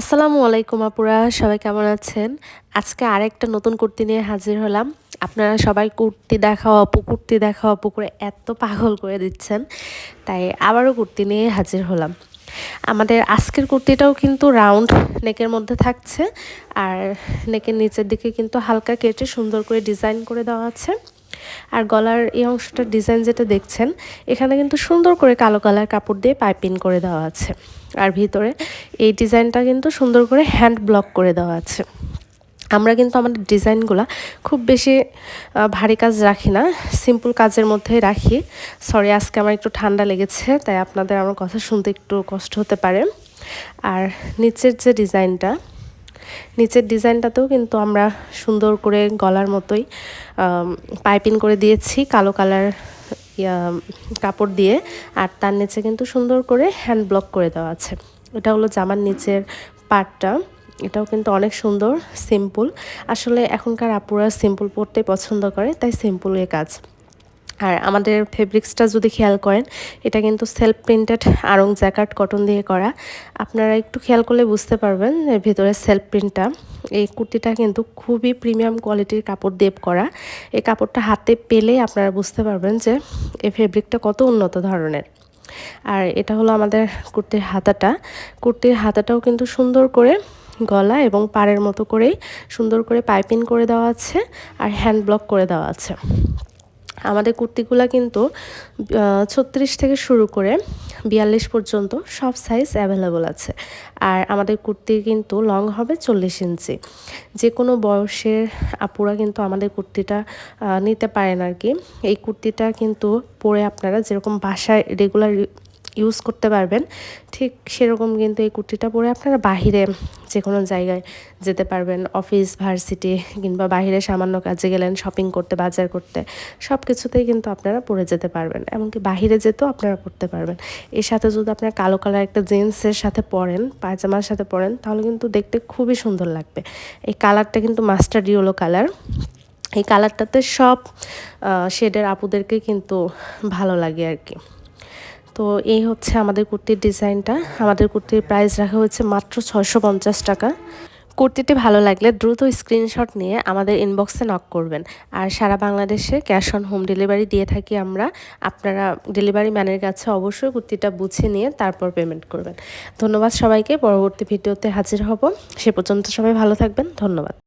আসসালামু আলাইকুম আপুরা, সবাই কেমন আছেন? আজকে আরেকটা নতুন কুর্তি নিয়ে হাজির হলাম। আপনারা সবাই কুর্তি দেখাও আপু করে এত পাগল করে দিচ্ছেন, তাই আবারও কুর্তি নিয়ে হাজির হলাম। আমাদের আজকের কুর্তিটাও কিন্তু রাউন্ড নেকের মধ্যে থাকছে, আর নেকের নিচের দিকে কিন্তু হালকা কেটে সুন্দর করে ডিজাইন করে দেওয়া আছে। আর গলার এই অংশটার ডিজাইন যেটা দেখছেন, এখানে কিন্তু সুন্দর করে কালো কালার কাপড় দিয়ে পাইপিং করে দেওয়া আছে। আর ভিতরে এই ডিজাইনটা কিন্তু সুন্দর করে হ্যান্ড ব্লক করে দেওয়া আছে। আমরা কিন্তু আমাদের ডিজাইনগুলো খুব বেশি ভারী কাজ রাখি না, সিম্পল কাজের মধ্যেই রাখি। সরি, আজকে আমার একটু ঠান্ডা লেগেছে, তাই আপনাদের আমার কথা শুনতে একটু কষ্ট হতে পারে। আর নিচের ডিজাইনটাতেও কিন্তু আমরা সুন্দর করে গলার মতোই পাইপিং করে দিয়েছি কালো কালার কাপড় দিয়ে। আর তার নিচে কিন্তু সুন্দর করে হ্যান্ড ব্লক করে দেওয়া আছে। এটা হলো জামার নিচের পার্টটা। এটাও কিন্তু অনেক সুন্দর, সিম্পল। আসলে এখনকার আপুরা সিম্পল পরতে পছন্দ করে, তাই সিম্পলের কাজ। আর আমাদের ফেব্রিক্সটা যদি খেয়াল করেন, এটা কিন্তু সেলফ প্রিন্টেড আড়ং জ্যাকার্ড কটন দিয়ে করা। আপনারা একটু খেয়াল করলে বুঝতে পারবেন এর ভিতরে সেলফ প্রিন্টটা। এই কুর্তিটা কিন্তু খুবই প্রিমিয়াম কোয়ালিটির কাপড় দিয়ে করা। এই কাপড়টা হাতে পেলে আপনারা বুঝতে পারবেন যে এই ফেব্রিকটা কত উন্নত ধরনের। আর এটা হলো আমাদের কুর্তির হাতাটাও কিন্তু সুন্দর করে গলা এবং পাড়ের মতো করেই সুন্দর করে পাইপিং করে দেওয়া আছে, আর হ্যান্ড ব্লক করে দেওয়া আছে। আমাদের কুর্তিগুলো কিন্তু 36 থেকে শুরু করে 42 পর্যন্ত সব সাইজ অ্যাভেলেবল আছে। আর আমাদের কুর্তি কিন্তু লং হবে 40 ইঞ্চি। যে কোনো বয়সের আপুরা কিন্তু আমাদের কুর্তিটা নিতে পারেন আর কি। এই কুর্তিটা কিন্তু পরে আপনারা যেরকম বাসায় রেগুলার ইউজ করতে পারবেন, ঠিক সেরকম কিন্তু এই কুর্তিটা পরে আপনারা বাহিরে যে কোনো জায়গায় যেতে পারবেন। অফিস, ভার্সিটি কিংবা বাহিরে সামান্য কাজে গেলেন, শপিং করতে, বাজার করতে, সব কিছুতেই কিন্তু আপনারা পরে যেতে পারবেন। এমনকি বাহিরে যেতেও আপনারা পরতে পারবেন। এর সাথে যদি আপনারা কালো কালার একটা জিন্সের সাথে পরেন, পায়জামার সাথে পরেন, তাহলে কিন্তু দেখতে খুবই সুন্দর লাগবে। এই কালারটা কিন্তু মাস্টার্ড ইয়েলো কালার। এই কালারটাতে সব শেডের আপুদেরকে কিন্তু ভালো লাগে আর কি। তো এই হচ্ছে আমাদের কুর্তির ডিজাইনটা। আমাদের কুর্তির প্রাইস রাখা হয়েছে মাত্র 650 টাকা। কুর্তিটি ভালো লাগলে দ্রুত স্ক্রিনশট নিয়ে আমাদের ইনবক্সে নক করবেন। আর সারা বাংলাদেশে ক্যাশ অন হোম ডেলিভারি দিয়ে থাকি আমরা। আপনারা ডেলিভারি ম্যানের কাছে অবশ্যই কুর্তিটা বুঝে নিয়ে তারপর পেমেন্ট করবেন। ধন্যবাদ সবাইকে। পরবর্তী ভিডিওতে হাজির হব। সে পর্যন্ত সবাই ভালো থাকবেন। ধন্যবাদ।